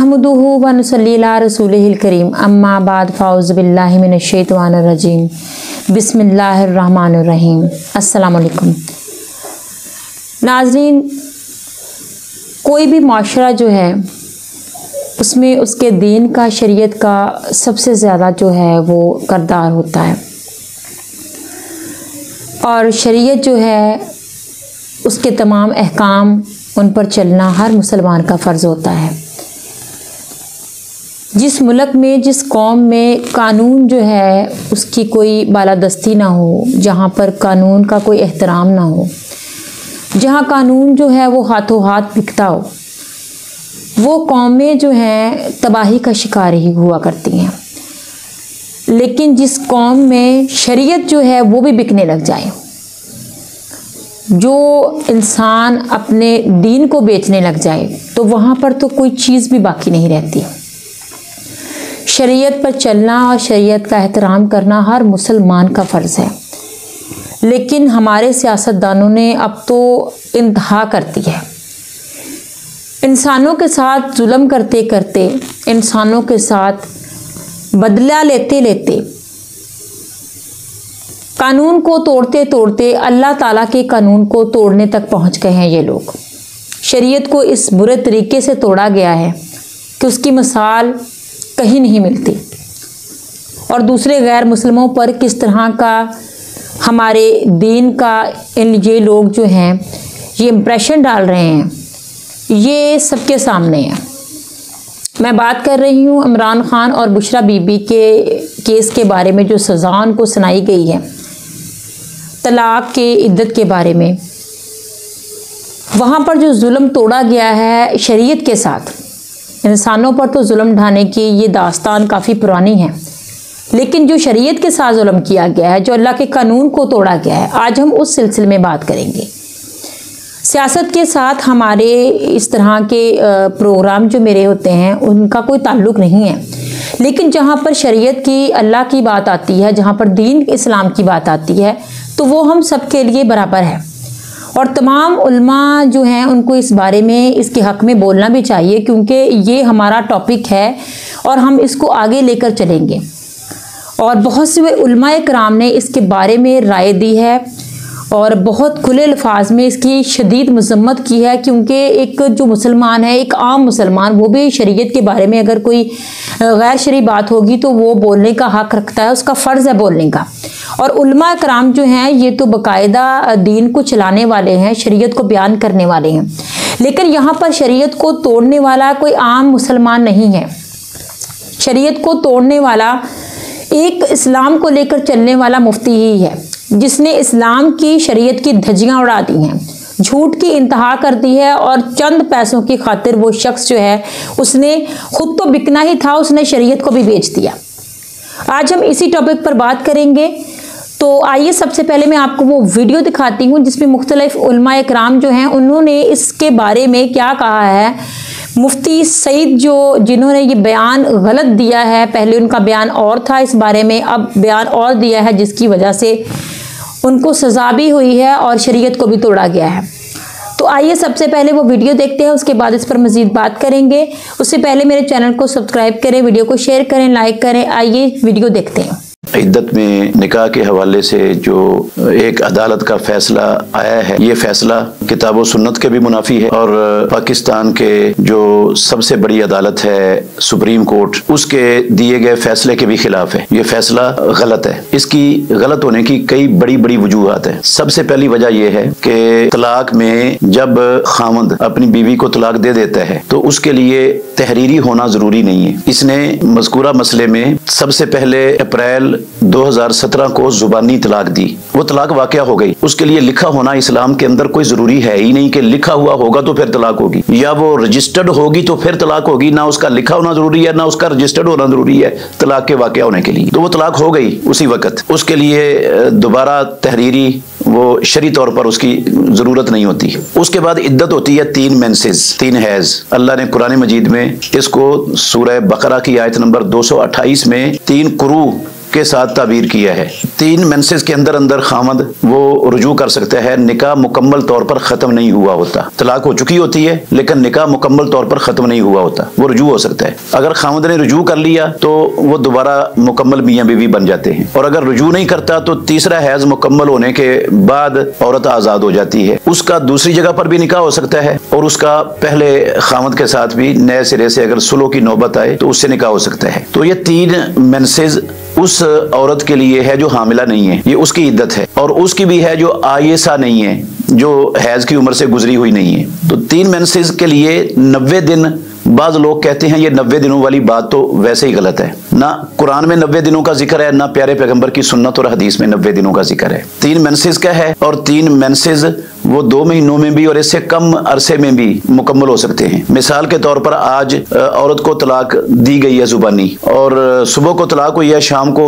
नहमदुहु व नुसल्ली अला रसूलिहिल करीम अम्मा बाद फ़ाउज़ बिल्लाहि मिनश शैतानिर रजीम बिस्मिल्लाहिर रहमानिर रहीम। अस्सलामु अलैकुम नाज़रीन, कोई भी माशरा जो है उसमें उसके दीन का, शरीयत का सबसे ज़्यादा जो है वो किरदार होता है। और शरीयत जो है उसके तमाम अहकाम, उन पर चलना हर मुसलमान का फ़र्ज़ होता है। जिस मुल्क में, जिस कौम में कानून जो है उसकी कोई बालादस्ती ना हो, जहाँ पर कानून का कोई एहतराम ना हो, जहाँ कानून जो है वो हाथों हाथ बिकता हो, वो कौमें जो हैं तबाही का शिकार ही हुआ करती हैं। लेकिन जिस कौम में शरीयत जो है वो भी बिकने लग जाए, जो इंसान अपने दीन को बेचने लग जाए, तो वहाँ पर तो कोई चीज़ भी बाकी नहीं रहती। शरीयत पर चलना और शरीयत का एहतराम करना हर मुसलमान का फ़र्ज़ है। लेकिन हमारे सियासतदानों ने अब तो इंतहा कर दी है। इंसानों के साथ जुल्म करते करते, इंसानों के साथ बदला लेते लेते, कानून को तोड़ते तोड़ते अल्लाह ताला के कानून को तोड़ने तक पहुंच गए हैं ये लोग। शरीयत को इस बुरे तरीके से तोड़ा गया है कि उसकी मिसाल कहीं नहीं मिलती। और दूसरे गैर मुस्लिमों पर किस तरह का हमारे दीन का ये लोग जो हैं ये इम्प्रेशन डाल रहे हैं, ये सबके सामने है। मैं बात कर रही हूँ इमरान खान और बुशरा बीबी के केस के बारे में, जो सज़ा उनको सुनाई गई है तलाक के इद्दत के बारे में। वहाँ पर जो जुल्म तोड़ा गया है शरीयत के साथ, इंसानों पर तो जुल्म ढाने की ये दास्तान काफ़ी पुरानी है, लेकिन जो शरीयत के साथ जुल्म किया गया है, जो अल्लाह के कानून को तोड़ा गया है, आज हम उस सिलसिले में बात करेंगे। सियासत के साथ हमारे इस तरह के प्रोग्राम जो मेरे होते हैं उनका कोई ताल्लुक़ नहीं है, लेकिन जहाँ पर शरीयत की, अल्लाह की बात आती है, जहाँ पर दीन इस्लाम की बात आती है, तो वो हम सब के लिए बराबर है। और तमाम उल्मा जो हैं उनको इस बारे में, इसके हक़ में बोलना भी चाहिए, क्योंकि ये हमारा टॉपिक है और हम इसको आगे लेकर चलेंगे। और बहुत से उल्माए कराम ने इसके बारे में राय दी है और बहुत खुले अल्फाज में इसकी शदीद मज़म्मत की है, क्योंकि एक जो मुसलमान है, एक आम मुसलमान, वो भी शरीयत के बारे में अगर कोई गैर शरई बात होगी तो वो बोलने का हक़ रखता है, उसका फ़र्ज़ है बोलने का। और उल्मा कराम जो हैं ये तो बाकायदा दीन को चलाने वाले हैं, शरीयत को बयान करने वाले हैं। लेकिन यहाँ पर शरीयत को तोड़ने वाला कोई आम मुसलमान नहीं है। शरीयत को तोड़ने वाला एक इस्लाम को लेकर चलने वाला मुफ्ती ही है, जिसने इस्लाम की, शरीयत की धज्जियाँ उड़ा दी हैं, झूठ की इंतहा कर दी है। और चंद पैसों की खातिर वो शख्स जो है उसने खुद तो बिकना ही था, उसने शरीयत को भी बेच दिया। आज हम इसी टॉपिक पर बात करेंगे। तो आइए सबसे पहले मैं आपको वो वीडियो दिखाती हूँ जिसमें मुख्तलिफ उलमा इकराम जो हैं उन्होंने इसके बारे में क्या कहा है। मुफ्ती सईद जिन्होंने ये बयान गलत दिया है, पहले उनका बयान और था इस बारे में, अब बयान और दिया है, जिसकी वजह से उनको सज़ा भी हुई है और शरीयत को भी तोड़ा गया है। तो आइए सबसे पहले वो वीडियो देखते हैं, उसके बाद इस पर मज़ीद बात करेंगे। उससे पहले मेरे चैनल को सब्सक्राइब करें, वीडियो को शेयर करें, लाइक करें। आइए वीडियो देखते हैं। इद्दत में निकाह के हवाले से जो एक अदालत का फैसला आया है, ये फैसला किताब और सुन्नत के भी मुनाफी है और पाकिस्तान के जो सबसे बड़ी अदालत है सुप्रीम कोर्ट, उसके दिए गए फैसले के भी खिलाफ है। ये फैसला गलत है। इसकी गलत होने की कई बड़ी बड़ी वजूहात है। सबसे पहली वजह यह है कि तलाक में जब खामद अपनी बीवी को तलाक दे देता है तो उसके लिए तहरीरी होना जरूरी नहीं है। इसने मज़कूरा मसले में सबसे पहले अप्रैल 2017 को जुबानी तलाक दी। वो तलाक वाक़या हो गई, उसके लिए लिखा होना इस्लाम के अंदर कोई जरूरी है ही नहीं कि लिखा हुआ होगा तो फिर तलाक होगी, या वो रजिस्टर्ड होगी तो फिर तलाक होगी। ना उसका लिखा होना जरूरी है, ना उसका रजिस्टर्ड होना जरूरी है तलाक के वाक़या होने के लिए। तो वो तलाक हो गई उसी वक्त, उसके लिए दोबारा तहरीरी वो शरी तौर पर उसकी जरूरत नहीं होती। उसके बाद इद्दत होती है 3 मेंसेस, 3 हैज। अल्लाह ने कुरान मजीद में इसको सूरह बकरा की आयत नंबर 228 में 3 कुरू के साथ ताबीर किया है। 3 मेंसेस के अंदर अंदर खामद वो रुजू कर सकता है। निकाह मुकम्मल तौर पर खत्म नहीं हुआ होता, तलाक हो चुकी होती है लेकिन निकाह मुकम्मल तौर पर खत्म नहीं हुआ होता, वो रुजू हो सकता है। अगर खामद ने रुजू कर लिया तो वो दोबारा मुकम्मल मियाँ बीवी बन जाते हैं, और अगर रुजू नहीं करता तो तीसरा हैज मुकम्मल होने के बाद औरत आजाद हो जाती है। उसका दूसरी जगह पर भी निकाह हो सकता है और उसका पहले खामद के साथ भी नए सिरे से अगर सुलह की नौबत आए तो उससे निकाह हो सकता है। तो ये 3 मेंसेस उस औरत के लिए है जो हामिला नहीं है, ये उसकी इद्दत है, और उसकी भी है जो आयसा नहीं है, जो हैज की उम्र से गुजरी हुई नहीं है। तो 3 मेंसेस के लिए 90 दिन, बाज लोग कहते हैं ये 90 दिनों वाली बात तो वैसे ही गलत है। ना कुरान में 90 दिनों का जिक्र है, ना प्यारे पैगंबर की सुन्नत और हदीस में 90 दिनों का जिक्र है। 3 मेंसेस का है, और 3 मेंसेस वो 2 महीनों में भी और इससे कम अरसे में भी मुकम्मल हो सकते हैं। मिसाल के तौर पर आज औरत को तलाक दी गई है जुबानी, और सुबह को तलाक हुई है, शाम को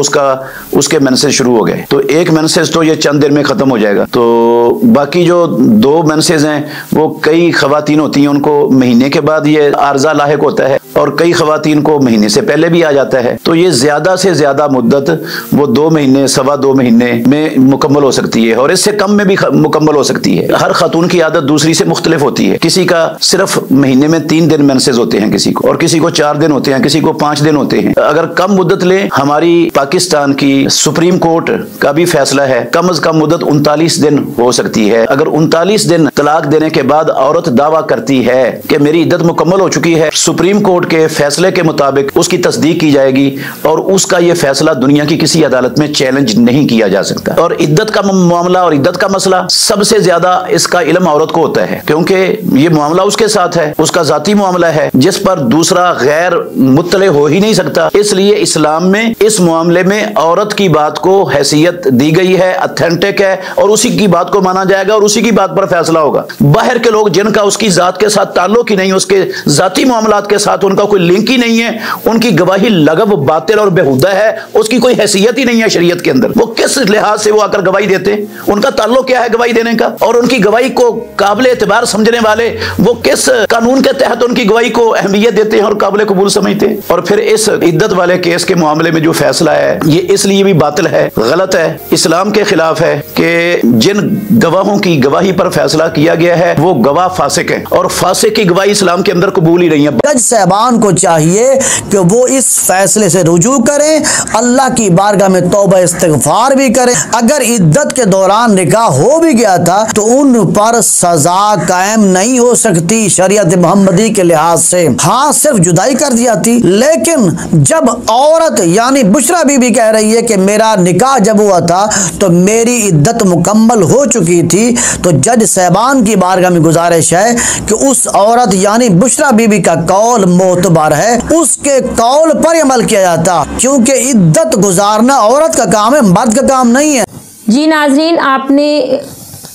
उसके मेंसेस शुरू हो गए, तो 1 मेंसेस तो ये चंद दिन में खत्म हो जाएगा। तो बाकी जो 2 मेंसेस हैं वो कई खवातीन होती हैं, उनको महीने के बाद ये आर्जा लाहिक होता है, और कई खवातीन को महीने से पहले भी आ जाता है। तो ये ज्यादा से ज्यादा मुद्दत वो 2 महीने, 2.25 महीने में मुकम्मल हो सकती है, और इससे कम में भी मुकम्मल हो सकती है। हर खातून की आदत दूसरी से मुख्तलिफ होती है। किसी का सिर्फ महीने में 3 दिन मेंसेस होते हैं किसी को, और किसी को 4 दिन होते हैं, किसी को 5 दिन होते हैं। अगर कम मुद्दत ले, हमारी पाकिस्तान की सुप्रीम कोर्ट का भी फैसला है कम से कम मुद्दत 39 दिन हो सकती है। अगर 39 दिन तलाक देने के बाद औरत दावा करती है कि मेरी इद्दत मुकम्मल हो चुकी है, सुप्रीम कोर्ट के फैसले के मुताबिक उसकी तस्दीक की जाएगी, और उसका यह फैसला दुनिया की किसी अदालत में चैलेंज नहीं किया जा सकता। और इद्दत का मामला और इद्दत का मसला सबसे ज्यादा इसका इल्म औरत को होता है, क्योंकि ये मामला उसके साथ है, उसका जाती मामला है जिस पर दूसरा गैर मुत्तले हो ही नहीं सकता। इसलिए इस्लाम में इस मामले में औरत की बात को हैसियत दी गई है, ऑथेंटिक है, और उसी की बात को माना जाएगा और उसी की बात पर फैसला होगा। बाहर के लोग जिनका उसकी जात के साथ ताल्लुक ही नहीं, उसके जाती मामलात के साथ उनका कोई लिंक ही नहीं है, उनकी गवाही लगव, बातिल और बेहुदा है, उसकी कोई हैसियत ही नहीं है शरीयत के अंदर। वो किस लिहाज से वो आकर गवाही देते हैं, उनका ताल्लुक क्या है गवाही देने का, और उनकी गवाही को काबिल एतबार समझने वाले वो किस कानून के तहत उनकी गवाही को अहमियत देते हैं और काबिल कबूल समझते हैं। और फिर इस इद्दत वाले केस के मामले में जो फैसला है ये इसलिए भी बातिल है, गलत है, इस्लाम के खिलाफ है कि जिन गवाहों की गवाही पर फैसला किया गया है वो गवाह फासिक है, और फासिक की गवाही इस्लाम के अंदर कबूल ही नहीं है। जज साहबान को चाहिए कि वो इस फैसले से रुजू करें, अल्लाह की बारगाह में तौबा इस्तिगफार भी करें। अगर इद्दत के दौरान निकाह हो भी गया था तो उन पर सजा कायम नहीं हो सकती शरीयत मोहम्मदी के लिहाज से। हाँ, सिर्फ जुदाई कर दी जाती, लेकिन जब औरत यानी बुशरा बीबी कह रही है कि मेरा निकाह जब हुआ था तो मेरी इद्दत मुकम्मल हो चुकी थी, तो जज साहबान की बारगाह में गुजारिश है कि उस औरत यानी बुशरा बीबी का कौल मोतबर है, उसके कौल पर अमल किया जाता, क्योंकि इद्दत गुजारना औरत का काम है, मर्द का काम नहीं है। जी नाजरीन, आपने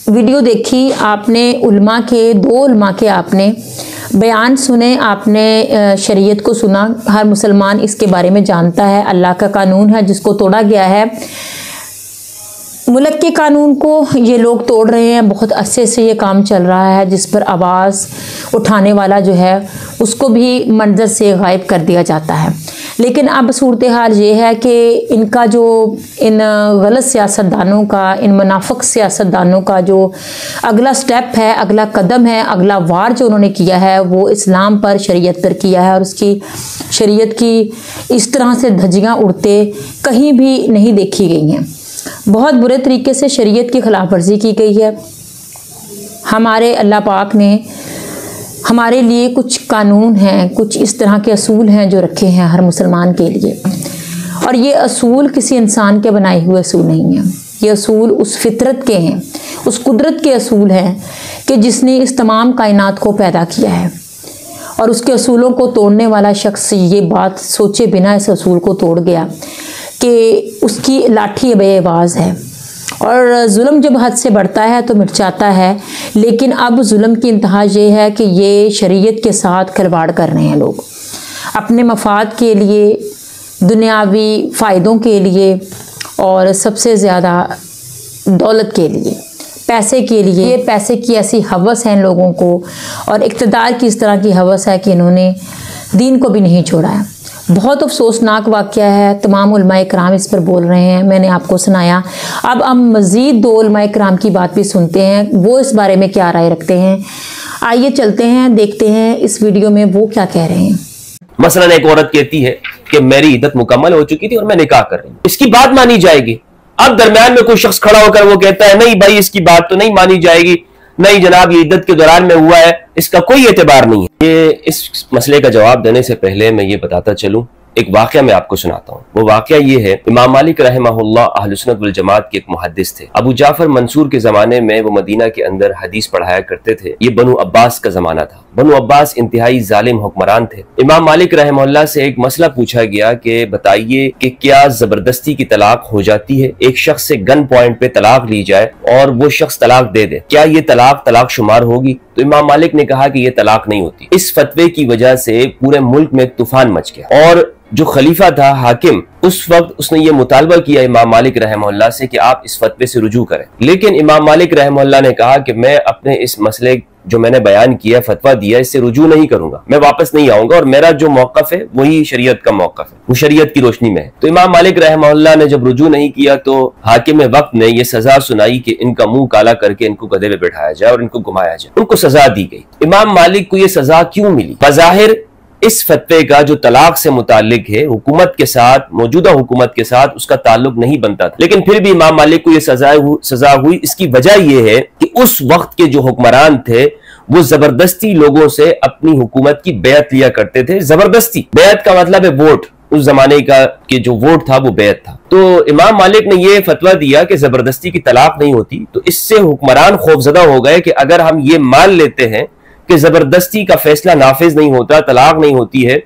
वीडियो देखी, आपने उल्मा के 2 उल्मा के आपने बयान सुने, आपने शरीयत को सुना। हर मुसलमान इसके बारे में जानता है, अल्लाह का कानून है जिसको तोड़ा गया है। मुल्क के कानून को ये लोग तोड़ रहे हैं, बहुत अरसे से ये काम चल रहा है, जिस पर आवाज़ उठाने वाला जो है उसको भी मंजर से गायब कर दिया जाता है। लेकिन अब सूरत हाल ये है कि इनका जो इन गलत सियासतदानों का, इन मुनाफिक सियासतदानों का जो अगला स्टेप है, अगला कदम है, अगला वार जो उन्होंने किया है वो इस्लाम पर, शरीयत पर किया है, और उसकी शरीयत की इस तरह से धज्जियाँ उड़ते कहीं भी नहीं देखी गई हैं। बहुत बुरे तरीके से शरीयत की खिलाफ वर्जी की गई है। हमारे अल्लाह पाक ने हमारे लिए कुछ कानून हैं, कुछ इस तरह के असूल हैं जो रखे हैं हर मुसलमान के लिए, और ये असूल किसी इंसान के बनाए हुए असूल नहीं हैं। ये असूल उस फितरत के हैं, उस कुदरत के असूल हैं कि जिसने इस तमाम कायनात को पैदा किया है, और उसके असूलों को तोड़ने वाला शख्स ये बात सोचे बिना इस असूल को तोड़ गया कि उसकी लाठी बेआवाज़ है। और जुल्म जब हद से बढ़ता है तो मिट जाता है, लेकिन अब जुल्म की इंतहा ये है कि ये शरीयत के साथ खिलवाड़ कर रहे हैं लोग, अपने मफाद के लिए, दुनियावी फ़ायदों के लिए, और सबसे ज़्यादा दौलत के लिए, पैसे के लिए। ये पैसे की ऐसी हवस है इन लोगों को, और इक़्तिदार की इस तरह की हवस है कि इन्होंने दीन को भी नहीं छोड़ा है। बहुत अफसोसनाक वाक़या है। तमाम उलमाए कराम इस पर बोल रहे हैं, मैंने आपको सुनाया। अब हम मज़ीद 2 उलमाए कराम की बात भी सुनते हैं, वो इस बारे में क्या राय रखते हैं। आइए चलते हैं, देखते हैं इस वीडियो में वो क्या कह रहे हैं। मसलन एक औरत कहती है कि मेरी इद्दत मुकम्मल हो चुकी थी और मैं निकाह कर रही हूँ, इसकी बात मानी जाएगी। अब दरमियान में कोई शख्स खड़ा होकर वो कहता है नहीं भाई इसकी बात तो नहीं मानी जाएगी, नहीं जनाब ये इद्दत के दौरान में हुआ है, इसका कोई एतबार नहीं है। ये इस मसले का जवाब देने से पहले मैं ये बताता चलूं, एक वाकया मैं आपको सुनाता हूँ। वो वाकया ये है, इमाम मालिक रहमहुल्लाह अहले सुन्नत वल जमात के एक मुहद्दिस थे। अबू जाफर मंसूर के जमाने में वो मदीना के अंदर हदीस पढ़ाया करते थे। ये बनु अब्बास का जमाना था। बनु अब्बास इंतहाई जालिम हुक्मरान थे। इमाम मालिक रहमहुल्लाह से एक मसला पूछा गया कि बताइए कि क्या जबरदस्ती की तलाक हो जाती है? एक शख्स से गन पॉइंट पे तलाक ली जाए और वो शख्स तलाक दे दे, क्या ये तलाक शुमार होगी? तो इमाम मालिक ने कहा कि ये तलाक नहीं होती। इस फतवे की वजह से पूरे मुल्क में एक तूफान मच गया और जो खलीफा था हाकिम, उस वक्त उसने ये मुतालबा किया इमाम मालिक रहमहुल्लाह से कि आप इस फतवे से रुजू करें। लेकिन इमाम मालिक रहमहुल्लाह ने कहा कि मैं अपने इस मसले जो मैंने बयान किया, फतवा दिया, इससे रुजू नहीं करूंगा, मैं वापस नहीं आऊंगा और मेरा जो मौकफ है वही शरीयत का मौकफ है, वो शरीयत की रोशनी में है। तो इमाम मालिक रहमहुल्लाह ने जब रुजू नहीं किया तो हाकिम वक्त ने यह सजा सुनाई कि इनका मुंह काला करके इनको गधे पे बैठाया जाए और इनको घुमाया जाए। उनको सजा दी गई। इमाम मालिक को यह सजा क्यों मिली? बज़ाहिर इस फतवे का जो तलाक से मुतालिक है, हुकूमत के साथ, मौजूदा हुकूमत के साथ उसका ताल्लुक नहीं बनता था, लेकिन फिर भी इमाम मालिक को यह सजा हुई। इसकी वजह यह है कि उस वक्त के जो हुक्मरान थे वो जबरदस्ती लोगों से अपनी हुकूमत की बैत लिया करते थे। जबरदस्ती, बैत का मतलब है वोट, उस जमाने का कि जो वोट था वो बैत था। तो इमाम मालिक ने यह फतवा दिया कि जबरदस्ती की तलाक नहीं होती। तो इससे हुक्मरान खौफजदा हो गए कि अगर हम ये मान लेते हैं कि जबरदस्ती का फैसला नाफिज नहीं होता, तलाक नहीं होती है,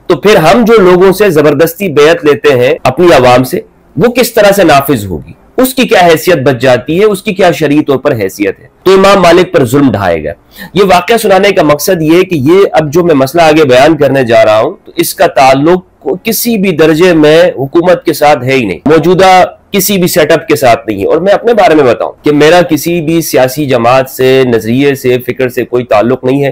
तो फिर हम जो लोगों से जबरदस्ती बैत लेते हैं अपनी आवाम से, वो किस तरह से नाफिज होगी, उसकी क्या हैसियत बच जाती है, उसकी क्या शरई तौर पर हैसियत है। तो इमाम मालिक पर जुल्म ढाएगा। ये वाकया सुनाने का मकसद ये है कि ये अब जो मैं मसला आगे बयान करने जा रहा हूं, तो इसका ताल्लुक किसी भी दर्जे में हुकूमत के साथ है ही नहीं, मौजूदा किसी भी सेटअप के साथ नहीं है। और मैं अपने बारे में बताऊं कि मेरा किसी भी सियासी जमात से, नजरिए से, फिक्र से कोई ताल्लुक नहीं है।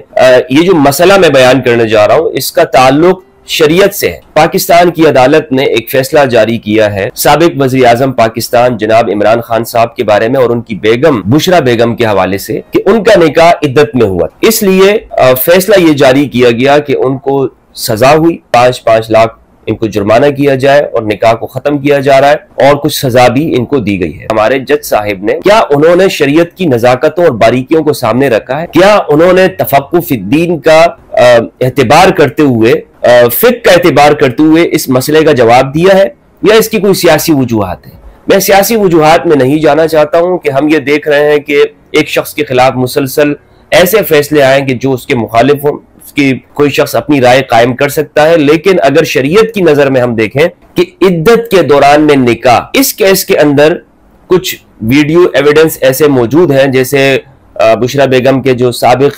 ये जो मसला मैं बयान करने जा रहा हूं इसका ताल्लुक शरीयत से है। पाकिस्तान की अदालत ने एक फैसला जारी किया है साबिक वज़ीर आज़म पाकिस्तान जनाब इमरान खान साहब के बारे में और उनकी बेगम बुशरा बेगम के हवाले से कि उनका निकाह इद्दत में हुआ। इसलिए फैसला ये जारी किया गया कि उनको सजा हुई, 5-5 लाख इनको जुर्माना किया जाए और निकाह को खत्म किया जा रहा है और कुछ सजा भी इनको दी गई है। हमारे जज साहिब ने, क्या उन्होंने शरीयत की नजाकतों और बारीकियों को सामने रखा है? क्या उन्होंने तफक्कुह फिद्दीन का एतबार करते हुए, फिक्र का एतबार करते हुए इस मसले का जवाब दिया है, या इसकी कोई सियासी वजूहात है? मैं सियासी वजूहात में नहीं जाना चाहता हूं कि हम ये देख रहे हैं कि एक शख्स के खिलाफ मुसलसल ऐसे फैसले आए कि जो उसके मुखालिफ हों, उसकी कोई शख्स अपनी राय कायम कर सकता है। लेकिन अगर शरीयत की नजर में हम देखें कि इद्दत के दौरान में निकाह, इस केस के अंदर कुछ वीडियो एविडेंस ऐसे मौजूद हैं, जैसे बुशरा बेगम के जो साबिक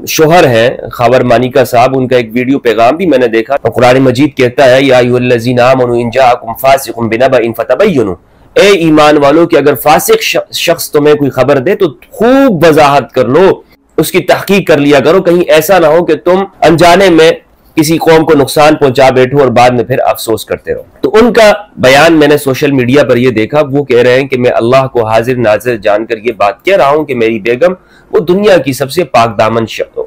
शोहर हैं खावर मानिका साहब, उनका एक वीडियो पैगाम भी मैंने देखा। कुरान मजीद कहता है या अय्युहल्लज़ीना आमनू इन जाअकुम फासिकुम बिनबइन फतबय्यनु, ए ईमान वालों कि अगर फासिक शख्स तुम्हें कोई खबर दे तो खूब वजाहत कर लो, उसकी तहकीक कर लिया करो, कहीं ऐसा ना हो कि तुम अनजाने में किसी कौम को नुकसान पहुंचा बैठो और बाद में फिर अफसोस करते रहो। तो उनका बयान मैंने सोशल मीडिया पर यह देखा, वो कह रहे हैं कि मैं अल्लाह को हाजिर नाजिर जानकर ये बात कह रहा हूं कि मेरी बेगम वो दुनिया की सबसे पाक दामन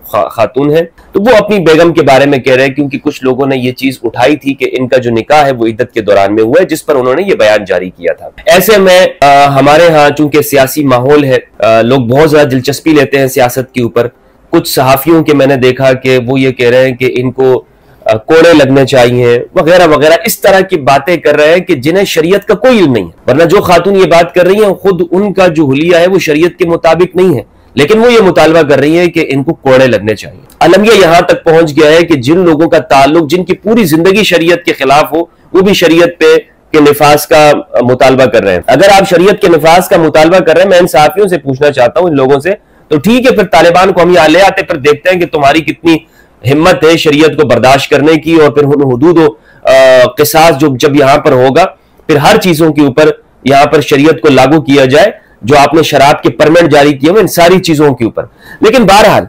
खातून है। तो वो अपनी बेगम के बारे में कह रहे हैं क्योंकि कुछ लोगों ने ये चीज उठाई थी कि इनका जो निकाह है वो इद्दत के दौरान में हुआ है, जिस पर उन्होंने ये बयान जारी किया था। ऐसे में हमारे यहाँ चूंकि सियासी माहौल है, लोग बहुत ज्यादा दिलचस्पी लेते हैं सियासत के ऊपर। कुछ सहाफियों के मैंने देखा कि वो ये कह रहे हैं कि इनको कोड़े लगने चाहिए वगैरह वगैरह, इस तरह की बातें कर रहे हैं कि जिन्हें शरीयत का कोई इल्म नहीं है। वरना जो खातून ये बात कर रही है खुद उनका जो हुलिया है वो शरीयत के मुताबिक नहीं है, लेकिन वो ये मुतालबा कर रही है कि इनको कोड़े लगने चाहिए। अलमिया यहां तक पहुंच गया है कि जिन लोगों का ताल्लुक, जिनकी पूरी जिंदगी शरीयत के खिलाफ हो, वो भी शरीयत पे के निफाज का मुतालबा कर रहे हैं। अगर आप शरीयत के निफाज का मुतालबा कर रहे हैं, मैं इन सहाफियों से पूछना चाहता हूं, इन लोगों से, तो ठीक है, फिर तालिबान को हम यहाँ ले आते, फिर देखते हैं कि तुम्हारी कितनी हिम्मत है शरीयत को बर्दाश्त करने की, और फिर हुदूद क़िसास जो जब यहाँ पर होगा फिर हर चीजों के ऊपर यहाँ पर शरीयत को लागू किया जाए, जो आपने शराब के परमिट जारी किए हुए इन सारी चीजों के ऊपर। लेकिन बहरहाल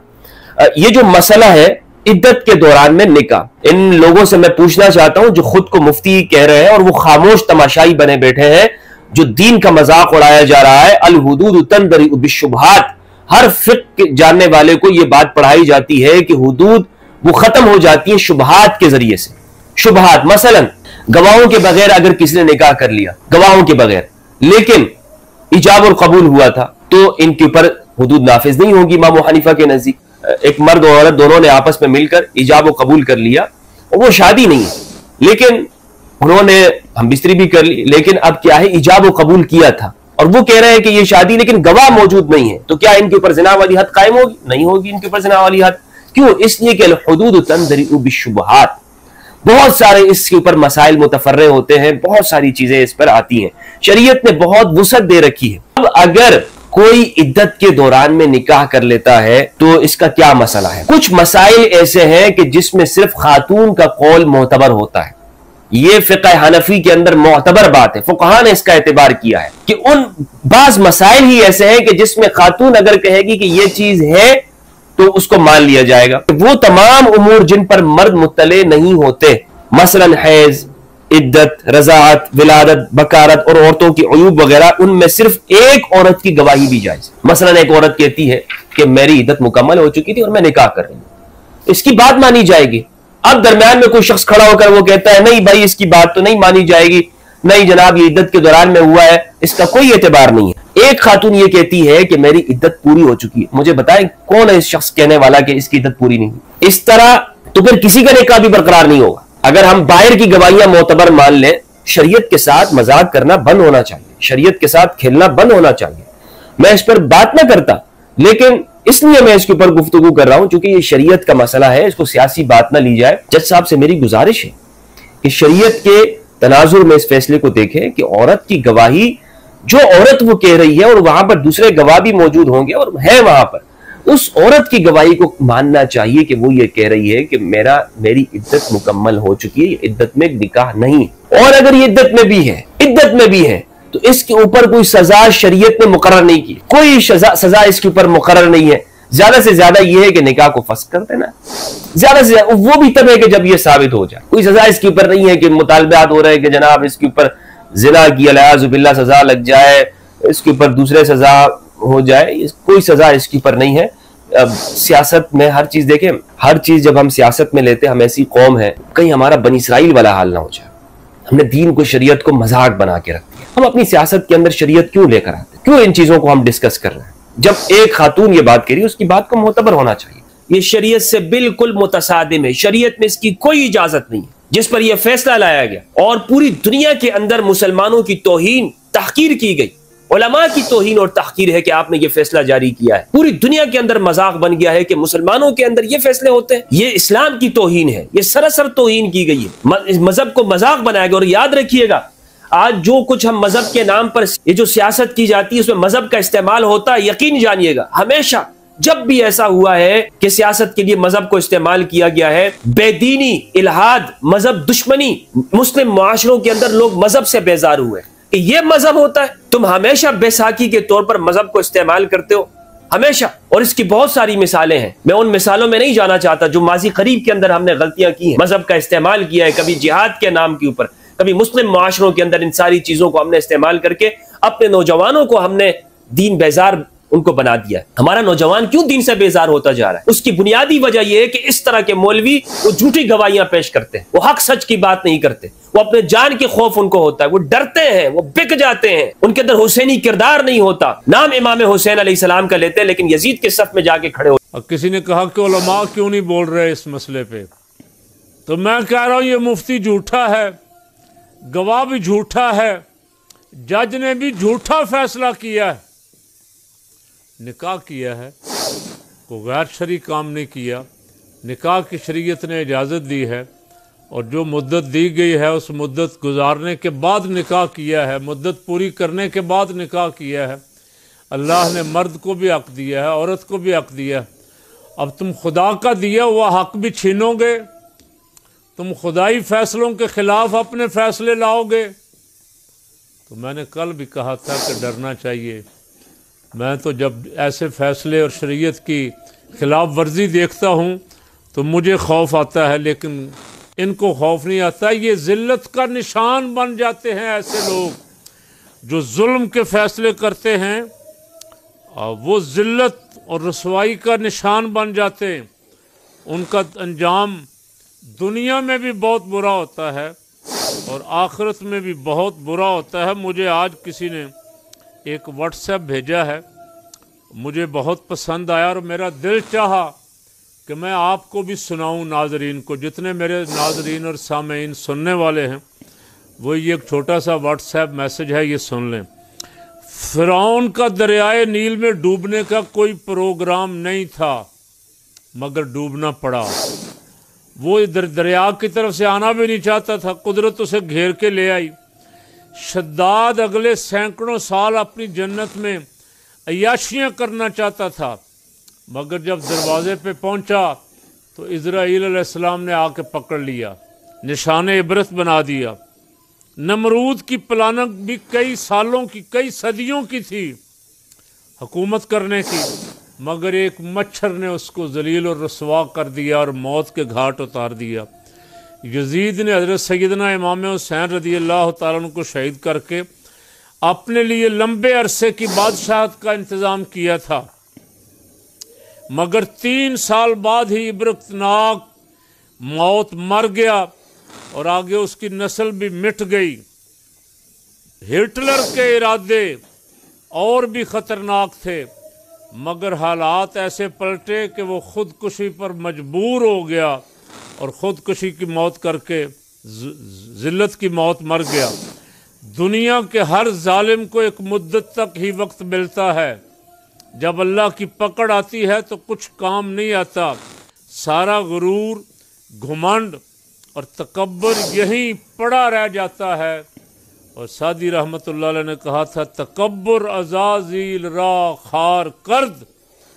ये जो मसला है इद्दत के दौरान में निकाह। इन लोगों से मैं पूछना चाहता हूं जो खुद को मुफ्ती कह रहे हैं और वो खामोश तमाशाई बने बैठे हैं, जो दीन का मजाक उड़ाया जा रहा है। अल हुदूद तंदरी बिशुबहात, हर फिक्र जानने वाले को यह बात पढ़ाई जाती है कि हुदूद वो खत्म हो जाती है शुबहात के जरिए से। शुबहात मसलन गवाहों के बगैर अगर किसी ने निकाह कर लिया, गवाहों के बगैर, लेकिन इजाब और कबूल हुआ था, तो इनके ऊपर हुदूद नाफिज नहीं होगी। इमाम हनीफा के नजदीक एक मर्द और औरत दोनों ने आपस में मिलकर इजाब और कबूल कर लिया और वो शादी नहीं है, लेकिन उन्होंने हम बिस्तरी भी कर ली, लेकिन अब क्या है, इजाब और कबूल किया था और वो कह रहे हैं कि ये शादी, लेकिन गवाह मौजूद नहीं है, तो क्या इनके ऊपर जिना वाली हद कायम होगी? नहीं होगी इनके ऊपर जिना वाली हद। क्यों? इसलिए कि हुदूद तंदरिउ बिशुबहात, बहुत सारे इसके ऊपर मसाइल मुतफर्रे होते हैं, बहुत सारी चीजें इस पर आती हैं, शरीयत ने बहुत वुसअत दे रखी है। अब अगर कोई इद्दत के दौरान में निकाह कर लेता है तो इसका क्या मसला है? कुछ मसाइल ऐसे हैं कि जिसमें सिर्फ खातून का कौल मोतबर होता है। यह फिक़ह हनफी के अंदर मोतबर बात है, फुक़हा ने इसका एतबार किया है कि उन बाज मसाइल ही ऐसे हैं कि जिसमें खातून अगर कहेगी कि यह चीज है तो उसको मान लिया जाएगा। वो तमाम उमूर जिन पर मर्द मुत्तले नहीं होते, मसलन हैज, इद्दत, रज़ाअत, विलादत, बकारत और औरतों की अयूब वगैरह, उनमें सिर्फ एक औरत की गवाही भी जायज। मसलन एक औरत कहती है कि मेरी इद्दत मुकम्मल हो चुकी थी और मैं निकाह कर रही हूं, इसकी बात मानी जाएगी। अब दरमियान में कोई शख्स खड़ा होकर वो कहता है नहीं भाई इसकी बात तो नहीं मानी जाएगी, नहीं जनाब ये इद्दत के दौरान में हुआ है, इसका कोई एतबार नहीं है। एक खातून ये कहती है कि मेरी इद्दत पूरी हो चुकी है, मुझे बताएं कौन है इस शख्स कहने वाला कि इसकी इद्दत पूरी नहीं? इस तरह तो फिर किसी का निकाह भी बरकरार नहीं होगा। अगर हम बाहर की गवाहियां मोतबर मान लें, शरीयत के साथ मजाक करना बंद होना चाहिए, शरीयत के साथ खेलना बंद होना चाहिए। मैं इस पर बात ना करता, लेकिन इसलिए मैं इसके ऊपर गुफ्तगू कर रहा हूं क्योंकि ये शरीयत का मसला है, इसको सियासी बात ना ली जाए। जज साहब से मेरी गुजारिश है कि शरीयत के तनाजुर में इस फैसले को देखें कि औरत की गवाही, जो औरत वो कह रही है और वहां पर दूसरे गवाह भी मौजूद होंगे और है वहां पर, उस औरत की गवाही को मानना चाहिए कि वो ये कह रही है कि मेरी इद्दत मुकम्मल हो चुकी है, इद्दत में निकाह नहीं। और अगर ये इद्दत में भी है तो इसके ऊपर कोई सजा शरीयत ने मुकर्रर नहीं की, कोई सजा इसके ऊपर मुकर्रर नहीं है। ज्यादा से ज्यादा यह है कि निकाह को फस्ख कर देना, ज्यादा से ज्यादा वो भी तब है कि जब यह साबित हो जाए। कोई सजा इसके ऊपर नहीं है कि मुतालबात हो रहे हैं कि जनाब इसके ऊपर जिना की अलियाज़ुबिल्लाह सजा लग जाए, इसके ऊपर दूसरे सजा हो जाए, कोई सजा इसके ऊपर नहीं है। अब सियासत में हर चीज देखें, हर चीज जब हम सियासत में लेते, हम ऐसी कौम है, कहीं हमारा बनी इसराइल वाला हाल ना हो जाए। हमने दीन को, शरीयत को मजाक बना के रख दिया। हम अपनी सियासत के अंदर शरीयत क्यों लेकर आते, क्यों इन चीजों को हम डिस्कस कर रहे हैं? जब एक खातून ये बात करी, उसकी बात को मोतबर होना चाहिए। ये शरीयत से बिल्कुल मुतसादिम है, शरीयत में इसकी कोई इजाजत नहीं है। जिस पर यह फैसला लाया गया और पूरी दुनिया के अंदर मुसलमानों की तौहीन, तहकीर की गई, उलमा की तौहीन और तहकीर है कि आपने ये फैसला जारी किया है। पूरी दुनिया के अंदर मजाक बन गया है कि मुसलमानों के अंदर ये फैसले होते हैं। ये इस्लाम की तौहीन है, ये सरासर तौहीन की गई है, मजहब को मजाक बनाया गया। और याद रखिएगा, आज जो कुछ हम मजहब के नाम पर ये जो सियासत की जाती है उसमें मजहब का इस्तेमाल होता है, यकीन जानिएगा हमेशा जब भी ऐसा हुआ है कि सियासत के लिए मजहब को इस्तेमाल किया गया है, बेदीनी, इल्हाद, मजहब दुश्मनी, मुस्लिम मुआशरों के अंदर लोग मजहब से बेजार हुए कि ये मजहब होता है। तुम हमेशा बैसाखी के तौर पर मजहब को इस्तेमाल करते हो, हमेशा। और इसकी बहुत सारी मिसालें हैं, मैं उन मिसालों में नहीं जाना चाहता जो माजी करीब के अंदर हमने गलतियां की हैं, मजहब का इस्तेमाल किया है, कभी जिहाद के नाम के ऊपर, कभी मुस्लिम मुआशरों के अंदर इन सारी चीजों को हमने इस्तेमाल करके अपने नौजवानों को हमने दीन बेजार उनको बना दिया। हमारा नौजवान क्यों दीन से बेजार होता जा रहा है? उसकी बुनियादी वजह यह है कि इस तरह के मौलवी वो झूठी गवाहियां पेश करते हैं, वो हक सच की बात नहीं करते, वो अपने जान के खौफ उनको होता है, वो डरते हैं, वो बिक जाते हैं, उनके अंदर हुसैनी किरदार नहीं होता। नाम इमाम हुसैन अलैहिस्सलाम का लेते हैं लेकिन यजीद के सफ में जाके खड़े हो। किसी ने कहा कि उलमा क्यों नहीं बोल रहे इस मसले पे, तो मैं कह रहा हूं ये मुफ्ती झूठा है, गवाह भी झूठा है, जज ने भी झूठा फैसला किया है। निकाह किया है, कोई गैर शरई काम नहीं किया, निकाह की शरीयत ने इजाज़त दी है और जो मुद्दत दी गई है उस मुद्दत गुजारने के बाद निकाह किया है, मुद्दत पूरी करने के बाद निकाह किया है। अल्लाह ने मर्द को भी हक दिया है, औरत को भी हक दिया है। अब तुम खुदा का दिया हुआ हक भी छीनोगे, तुम खुदाई फैसलों के खिलाफ अपने फैसले लाओगे। तो मैंने कल भी कहा था कि डरना चाहिए। मैं तो जब ऐसे फैसले और शरीयत की खिलाफ वर्जी देखता हूँ तो मुझे खौफ आता है, लेकिन इनको खौफ नहीं आता। ये ज़िल्लत का निशान बन जाते हैं ऐसे लोग जो जुल्म के फ़ैसले करते हैं, और वो ज़िल्लत और रसवाई का निशान बन जाते हैं। उनका अंजाम दुनिया में भी बहुत बुरा होता है और आखिरत में भी बहुत बुरा होता है। मुझे आज किसी ने एक व्हाट्सएप भेजा है, मुझे बहुत पसंद आया और मेरा दिल चाहा कि मैं आपको भी सुनाऊं, नाजरीन को, जितने मेरे नाजरीन और सामीन सुनने वाले हैं वो ये एक छोटा सा व्हाट्सएप मैसेज है, ये सुन लें। फ़िरौन का दरियाए नील में डूबने का कोई प्रोग्राम नहीं था, मगर डूबना पड़ा। वो इधर दरिया की तरफ से आना भी नहीं चाहता था, कुदरत उसे घेर के ले आई। शद्दाद अगले सैकड़ों साल अपनी जन्नत में अय्याशियाँ करना चाहता था, मगर जब दरवाजे पे पहुंचा तो इज़राइल अलैहिस्सलाम ने आके पकड़ लिया, निशान इबरत बना दिया। नमरूद की प्लानिंग भी कई सालों की, कई सदियों की थी हुकूमत करने की, मगर एक मच्छर ने उसको जलील और रसवा कर दिया और मौत के घाट उतार दिया। यजीद ने हज़रत सैयदना इमाम हुसैन रज़ी अल्लाह तआला अन्हु को शहीद करके अपने लिए लंबे अरसे की बादशाहत का इंतज़ाम किया था, मगर 3 साल बाद ही इबरतनाक मौत मर गया और आगे उसकी नस्ल भी मिट गई। हिटलर के इरादे और भी ख़तरनाक थे, मगर हालात ऐसे पलटे कि वो ख़ुदकुशी पर मजबूर हो गया और ख़ुदकुशी की मौत करके ज़िल्लत की मौत मर गया। दुनिया के हर जालिम को एक मुद्दत तक ही वक्त मिलता है, जब अल्लाह की पकड़ आती है तो कुछ काम नहीं आता। सारा गुरूर, घुमंड और तकब्बुर यहीं पड़ा रह जाता है। और सादी रहमतुल्लाह अलैह ने कहा था, तकब्बुर अज़ाज़ील रा खार कर्द,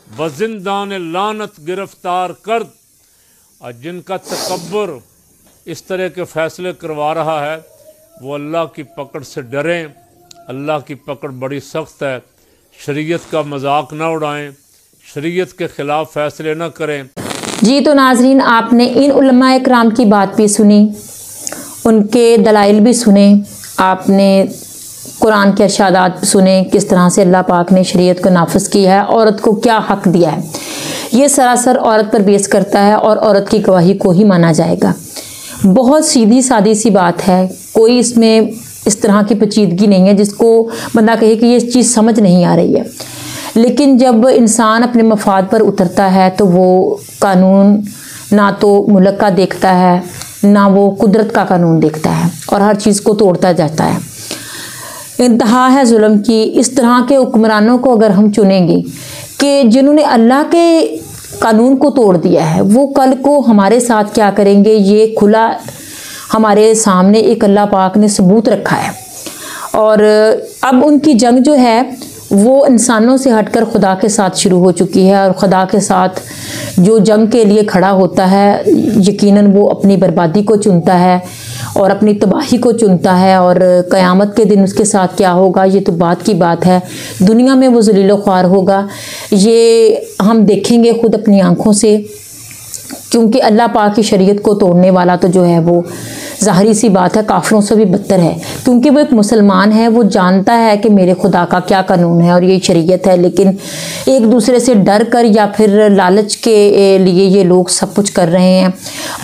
बजिंदान लानत गिरफ्तार कर्द। और जिनका तकब्बुर इस तरह के फ़ैसले करवा रहा है वो अल्लाह की पकड़ से डरें। अल्लाह की पकड़ बड़ी सख्त है। शरीयत का मजाक ना उड़ाएं, शरीयत के ख़िलाफ़ फ़ैसले ना करें। जी, तो नाजरीन, आपने इन उलमा इकराम की बात भी सुनी, उनके दलाइल भी सुने, आपने कुरान के इरशादात सुने, किस तरह से अल्लाह पाक ने शरीयत को नाफिज किया है, औरत को क्या हक़ दिया है। ये सरासर औरत पर बेस करता है और औरत की गवाही को ही माना जाएगा। बहुत सीधी सादी सी बात है, कोई इसमें इस तरह की पेचीदगी नहीं है जिसको बंदा कहे कि ये चीज़ समझ नहीं आ रही है। लेकिन जब इंसान अपने मफाद पर उतरता है तो वो कानून ना तो मुल्क का देखता है, ना वो कुदरत का कानून देखता है, और हर चीज़ को तोड़ता जाता है। इंतहा है जुल्म की। इस तरह के हुक्मरानों को अगर हम चुनेंगे कि जिन्होंने अल्लाह के कानून को तोड़ दिया है, वो कल को हमारे साथ क्या करेंगे, ये खुला हमारे सामने एक अल्लाह पाक ने सबूत रखा है। और अब उनकी जंग जो है वो इंसानों से हटकर खुदा के साथ शुरू हो चुकी है, और खुदा के साथ जो जंग के लिए खड़ा होता है यकीनन वो अपनी बर्बादी को चुनता है और अपनी तबाही को चुनता है। और क़यामत के दिन उसके साथ क्या होगा ये तो बात की बात है। दुनिया में वो ज़लील ख्वार होगा, ये हम देखेंगे खुद अपनी आँखों से, क्योंकि अल्लाह पाक की शरीयत को तोड़ने वाला तो जो है वो ज़ाहिरी सी बात है काफिरों से भी बदतर है, क्योंकि वो एक मुसलमान है, वो जानता है कि मेरे खुदा का क्या कानून है और ये शरीयत है। लेकिन एक दूसरे से डर कर या फिर लालच के लिए ये लोग सब कुछ कर रहे हैं।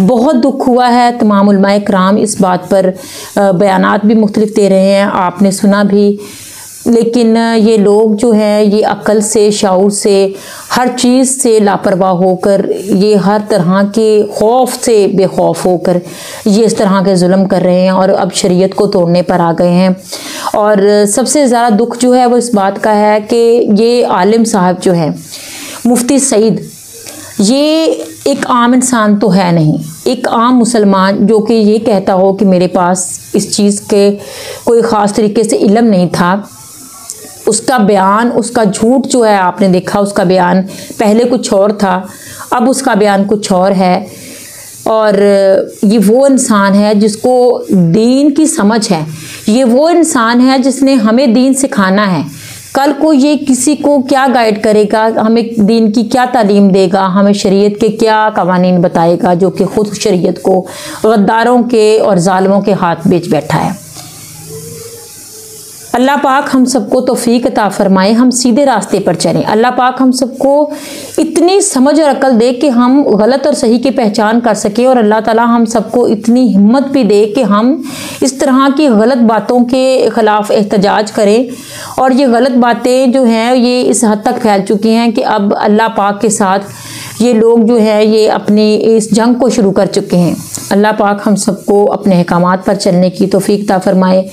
बहुत दुख हुआ है। तमाम उलमाए किराम इस बात पर बयानात भी मुख्तलिफ दे रहे हैं, आपने सुना भी। लेकिन ये लोग जो हैं ये अक्ल से, शऊर से, हर चीज़ से लापरवाह होकर, ये हर तरह के खौफ से बेखौफ होकर ये इस तरह के जुल्म कर रहे हैं और अब शरीयत को तोड़ने पर आ गए हैं। और सबसे ज़्यादा दुख जो है वो इस बात का है कि ये आलिम साहब जो है मुफ्ती सईद, ये एक आम इंसान तो है नहीं, एक आम मुसलमान जो कि ये कहता हो कि मेरे पास इस चीज़ के कोई ख़ास तरीके से इल्म नहीं था, उसका बयान, उसका झूठ जो है आपने देखा, उसका बयान पहले कुछ और था, अब उसका बयान कुछ और है। और ये वो इंसान है जिसको दीन की समझ है, ये वो इंसान है जिसने हमें दीन सिखाना है। कल को ये किसी को क्या गाइड करेगा, हमें दीन की क्या तालीम देगा, हमें शरीयत के क्या कवानीन बताएगा, जो कि खुद शरीयत को गद्दारों के और जालिमों के हाथ बेच बैठा है। अल्लाह पाक हम सबको तौफीक अता फरमाए, हम सीधे रास्ते पर चलें। अल्लाह पाक हम सबको इतनी समझ और अकल दे कि हम गलत और सही की पहचान कर सकें, और अल्लाह ताला हम सबको इतनी हिम्मत भी दे कि हम इस तरह की गलत बातों के ख़िलाफ़ एहतजाज करें। और ये गलत बातें जो हैं ये इस हद तक फैल चुकी हैं कि अब अल्लाह पाक के साथ ये लोग जो है ये अपनी इस जंग को शुरू कर चुके हैं। अल्लाह पाक हम सबको अपने अहकामात पर चलने की तौफीक अता फरमाए।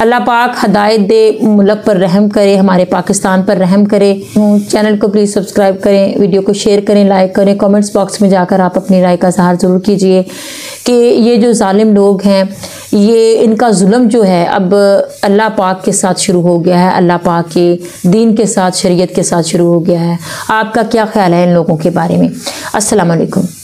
अल्लाह पाक हदायत दे, मुल्क पर रहम करे, हमारे पाकिस्तान पर रहम करे। चैनल को प्लीज़ सब्सक्राइब करें, वीडियो को शेयर करें, लाइक करें, कमेंट्स बॉक्स में जाकर आप अपनी राय का इज़हार ज़रूर कीजिए कि ये जो जालिम लोग हैं ये इनका जुल्म जो है अब अल्लाह पाक के साथ शुरू हो गया है, अल्लाह पाक के दीन के साथ, शरीयत के साथ शुरू हो गया है। आपका क्या ख्याल है इन लोगों के बारे में? अस्सलाम वालेकुम।